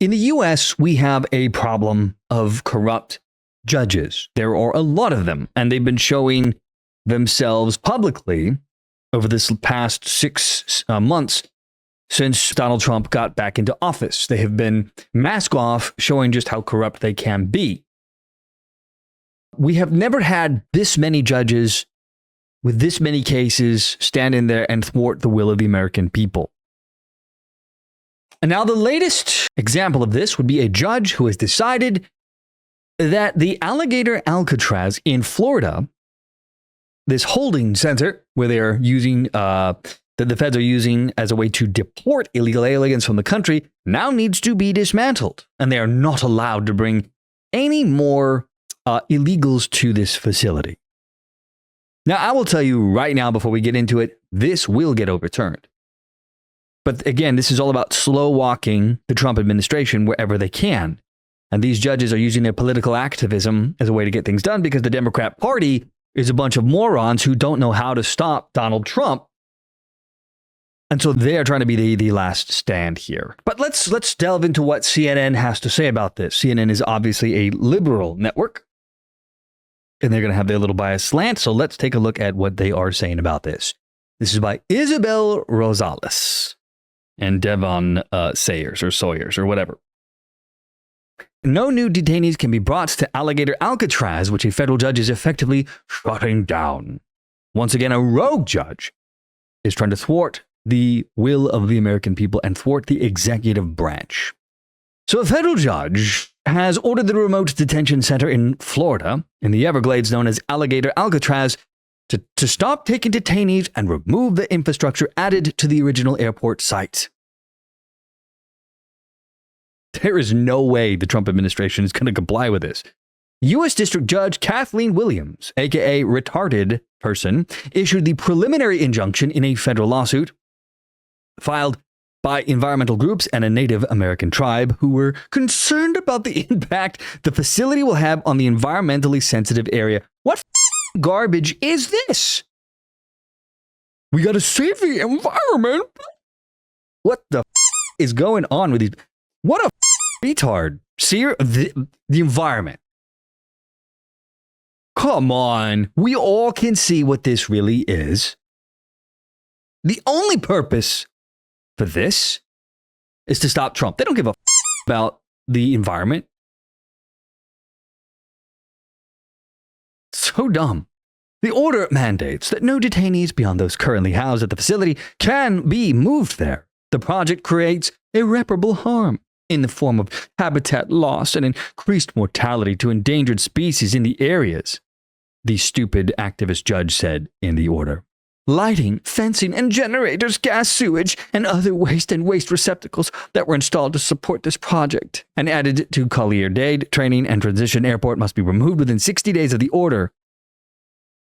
In the U.S., we have a problem of corrupt judges. There are a lot of them, and they've been showing themselves publicly over this past 6 months since Donald Trump got back into office. They have been mask off, showing just how corrupt they can be. We have never had this many judges with this many cases stand in there and thwart the will of the American people. And now the latest example of this would be a judge who has decided that the Alligator Alcatraz in Florida, this holding center where they are using, that the feds are using as a way to deport illegal aliens from the country, now needs to be dismantled. And they are not allowed to bring any more illegals to this facility. Now, I will tell you right now before we get into it, this will get overturned. But again, this is all about slow walking the Trump administration wherever they can. And these judges are using their political activism as a way to get things done because the Democrat Party is a bunch of morons who don't know how to stop Donald Trump. And so they are trying to be the last stand here. But let's delve into what CNN has to say about this. CNN is obviously a liberal network, and they're going to have their little bias slant. So let's take a look at what they are saying about this. This is by Isabel Rosales and Devon Sawyers or whatever. No new detainees can be brought to Alligator Alcatraz, which a federal judge is effectively shutting down. Once again, a rogue judge is trying to thwart the will of the American people and thwart the executive branch. So a federal judge has ordered the remote detention center in Florida, in the Everglades known as Alligator Alcatraz, to stop taking detainees and remove the infrastructure added to the original airport site. There is no way the Trump administration is going to comply with this. U.S. District Judge Kathleen Williams, aka retarded person, issued the preliminary injunction in a federal lawsuit filed by environmental groups and a Native American tribe who were concerned about the impact the facility will have on the environmentally sensitive area. What garbage is this? We got to save the environment. What the is going on with these? What a retard. See the environment. Come on. We all can see what this really is. The only purpose for this is to stop Trump. They don't give a about the environment. So dumb. The order mandates that no detainees beyond those currently housed at the facility can be moved there. The project creates irreparable harm in the form of habitat loss and increased mortality to endangered species in the areas, the stupid activist judge said in the order. Lighting, fencing, and generators, gas sewage, and other waste and waste receptacles that were installed to support this project and added to Collier Dade Training and Transition Airport must be removed within 60 days of the order,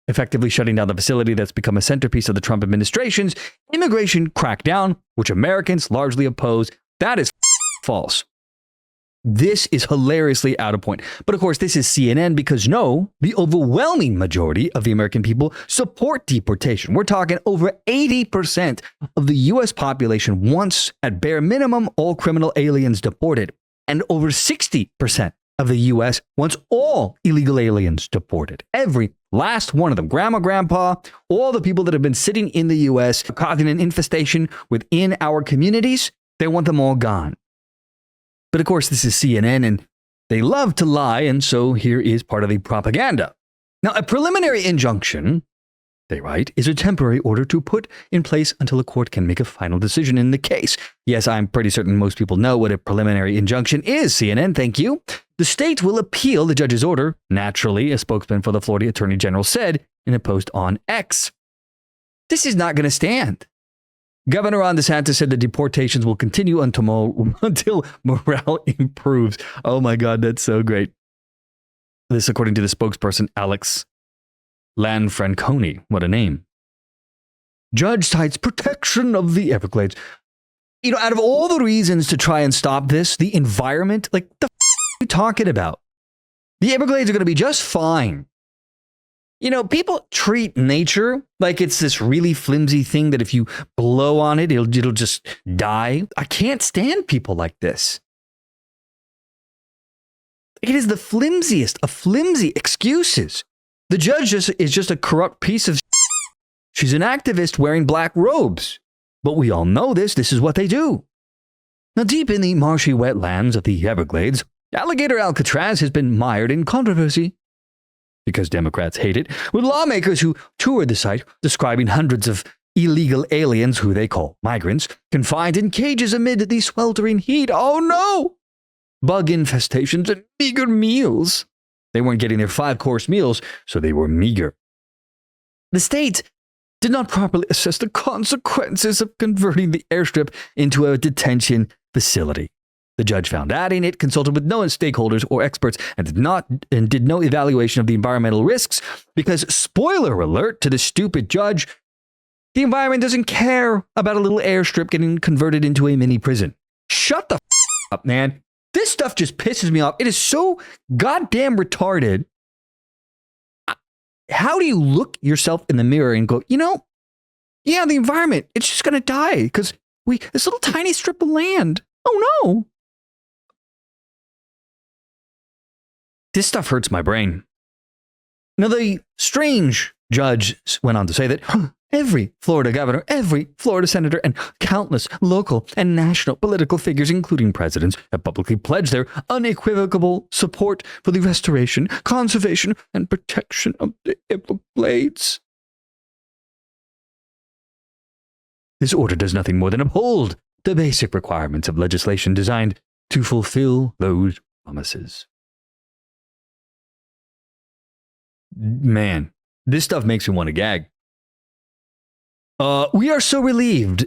effectively shutting down the facility that's become a centerpiece of the Trump administration's immigration crackdown, which Americans largely oppose. That is false. This is hilariously out of point. But of course, this is CNN because no, the overwhelming majority of the American people support deportation. We're talking over 80% of the U.S. population wants, at bare minimum, all criminal aliens deported. And over 60% of the U.S. wants all illegal aliens deported. Every last one of them. Grandma, grandpa, all the people that have been sitting in the U.S. causing an infestation within our communities, they want them all gone. But of course, this is CNN and they love to lie, and so here is part of the propaganda. Now, a preliminary injunction, they write, is a temporary order to put in place until a court can make a final decision in the case. Yes, I'm pretty certain most people know what a preliminary injunction is, CNN, thank you. The state will appeal the judge's order, naturally, a spokesman for the Florida Attorney General said in a post on X. This is not going to stand. Governor Ron DeSantis said the deportations will continue until morale improves. Oh my God, that's so great. This according to the spokesperson, Alex Lanfranconi. What a name. Judge cites protection of the Everglades. You know, out of all the reasons to try and stop this, the environment, like the are you talking about? The Everglades are going to be just fine. You know, people treat nature like it's this really flimsy thing that if you blow on it, it'll just die. I can't stand people like this. It is the flimsiest of flimsy excuses. The judge is just a corrupt piece of. She's an activist wearing black robes. But we all know this. This is what they do. Now, deep in the marshy wetlands of the Everglades, Alligator Alcatraz has been mired in controversy because Democrats hate it, with lawmakers who toured the site describing hundreds of illegal aliens, who they call migrants, confined in cages amid the sweltering heat. Oh no! Bug infestations and meager meals. They weren't getting their 5-course meals, so they were meager. The state did not properly assess the consequences of converting the airstrip into a detention facility. The judge found adding it consulted with no stakeholders or experts and did no evaluation of the environmental risks because, spoiler alert to the stupid judge, the environment doesn't care about a little airstrip getting converted into a mini prison. Shut the up, man. This stuff just pisses me off. It is so goddamn retarded. How do you look yourself in the mirror and go, yeah, the environment, it's just going to die because this little tiny strip of land. Oh no. This stuff hurts my brain. Now, the strange judge went on to say that every Florida governor, every Florida senator, and countless local and national political figures, including presidents, have publicly pledged their unequivocal support for the restoration, conservation, and protection of the Everglades. This order does nothing more than uphold the basic requirements of legislation designed to fulfill those promises. Man, this stuff makes me want to gag. We are so relieved.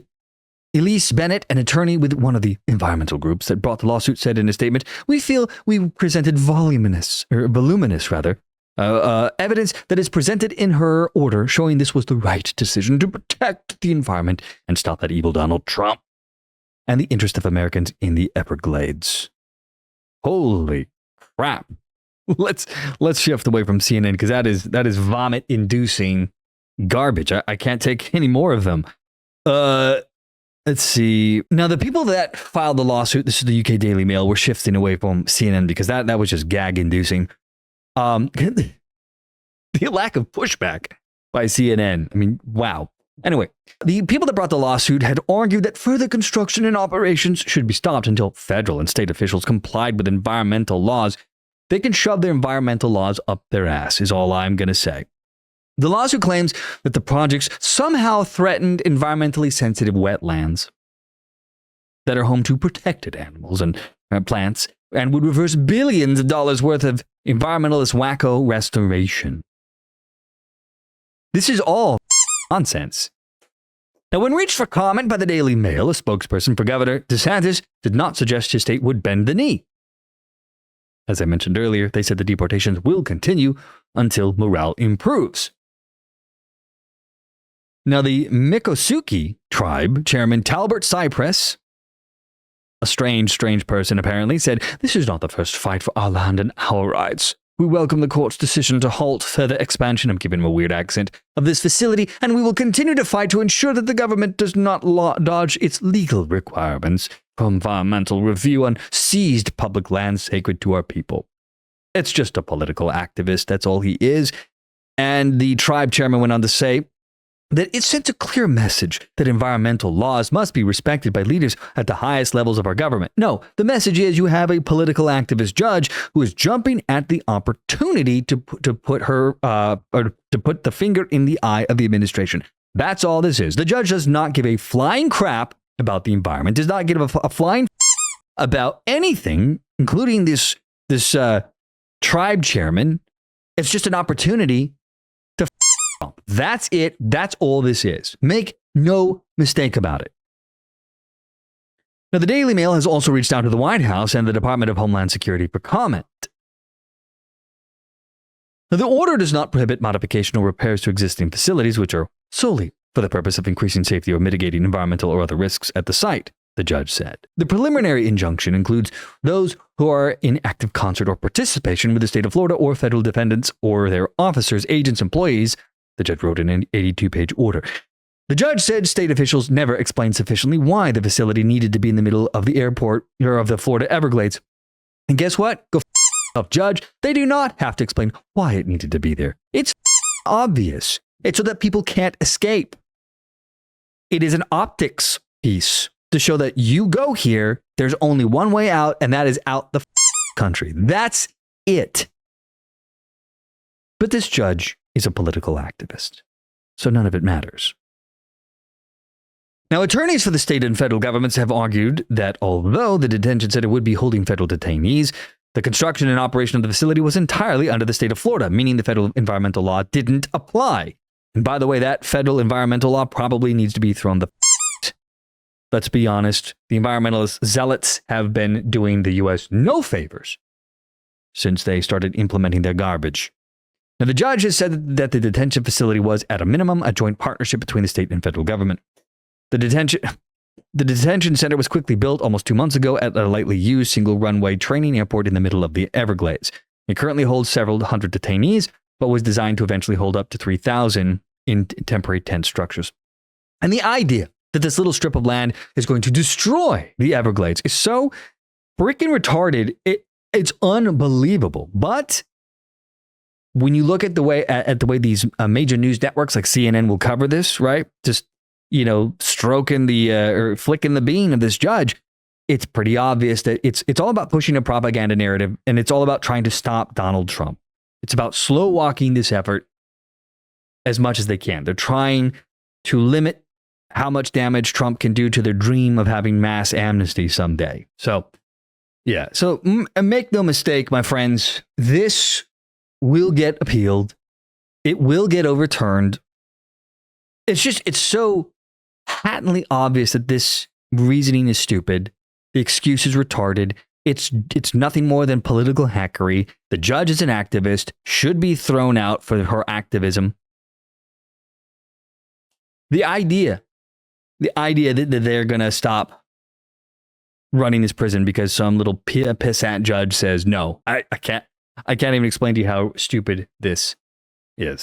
Elise Bennett, an attorney with one of the environmental groups that brought the lawsuit, said in a statement, "We feel we presented voluminous evidence that is presented in her order showing this was the right decision to protect the environment and stop that evil Donald Trump and the interest of Americans in the Everglades." Holy crap. Let's shift away from CNN because that is vomit-inducing garbage. I can't take any more of them. Let's see. Now, the people that filed the lawsuit, this is the UK Daily Mail, were shifting away from CNN because that was just gag-inducing. The lack of pushback by CNN. I mean, wow. Anyway, the people that brought the lawsuit had argued that further construction and operations should be stopped until federal and state officials complied with environmental laws. They can shove their environmental laws up their ass, is all I'm going to say. The lawsuit claims that the projects somehow threatened environmentally sensitive wetlands that are home to protected animals and plants and would reverse billions of dollars worth of environmentalist wacko restoration. This is all nonsense. Now, when reached for comment by the Daily Mail, a spokesperson for Governor DeSantis did not suggest his state would bend the knee. As I mentioned earlier, they said the deportations will continue until morale improves. Now, the Miccosukee Tribe chairman Talbert Cypress, a strange person apparently, said, "This is not the first fight for our land and our rights. We welcome the court's decision to halt further expansion," I'm giving him a weird accent, "of this facility, and we will continue to fight to ensure that the government does not dodge its legal requirements for environmental review on seized public land sacred to our people." It's just a political activist, that's all he is. And the tribe chairman went on to say that it sends a clear message that environmental laws must be respected by leaders at the highest levels of our government. No, the message is you have a political activist judge who is jumping at the opportunity to put the finger in the eye of the administration. That's all this is. The judge does not give a flying crap about the environment, does not give a flying about anything, including this tribe chairman. It's just an opportunity to That's it. That's all this is. Make no mistake about it. Now, the Daily Mail has also reached out to the White House and the Department of Homeland Security for comment. Now, the order does not prohibit modification or repairs to existing facilities, which are solely for the purpose of increasing safety or mitigating environmental or other risks at the site, the judge said. The preliminary injunction includes those who are in active concert or participation with the state of Florida or federal defendants or their officers, agents, employees, the judge wrote in an 82-page order. The judge said state officials never explained sufficiently why the facility needed to be in the middle of the airport or of the Florida Everglades. And guess what? Go of judge, they do not have to explain why it needed to be there. It's obvious. It's so that people can't escape. It is an optics piece to show that you go here, there's only one way out, and that is out the country. That's it. But this judge is a political activist, so none of it matters. Now, attorneys for the state and federal governments have argued that although the detention center would be holding federal detainees, the construction and operation of the facility was entirely under the state of Florida, meaning the federal environmental law didn't apply. And by the way, that federal environmental law probably needs to be thrown the Let's be honest, the environmentalist zealots have been doing the U.S. no favors since they started implementing their garbage. Now, the judge has said that the detention facility was, at a minimum, a joint partnership between the state and federal government. The detention center was quickly built almost 2 months ago at a lightly used single runway training airport in the middle of the Everglades. It currently holds several hundred detainees, but was designed to eventually hold up to 3,000 in temporary tent structures. And the idea that this little strip of land is going to destroy the Everglades is so freaking retarded. It's unbelievable. But when you look at the way these major news networks like CNN will cover this, right? Just, stroking or flicking the bean of this judge, it's pretty obvious that it's all about pushing a propaganda narrative, and it's all about trying to stop Donald Trump. It's about slow walking this effort as much as they can. They're trying to limit how much damage Trump can do to their dream of having mass amnesty someday. So, yeah. So make no mistake, my friends, this will get appealed. It will get overturned. It's so patently obvious that this reasoning is stupid. The excuse is retarded. It's nothing more than political hackery. The judge is an activist, should be thrown out for her activism. The idea that they're going to stop running this prison because some little pissant judge says no. I can't even explain to you how stupid this is.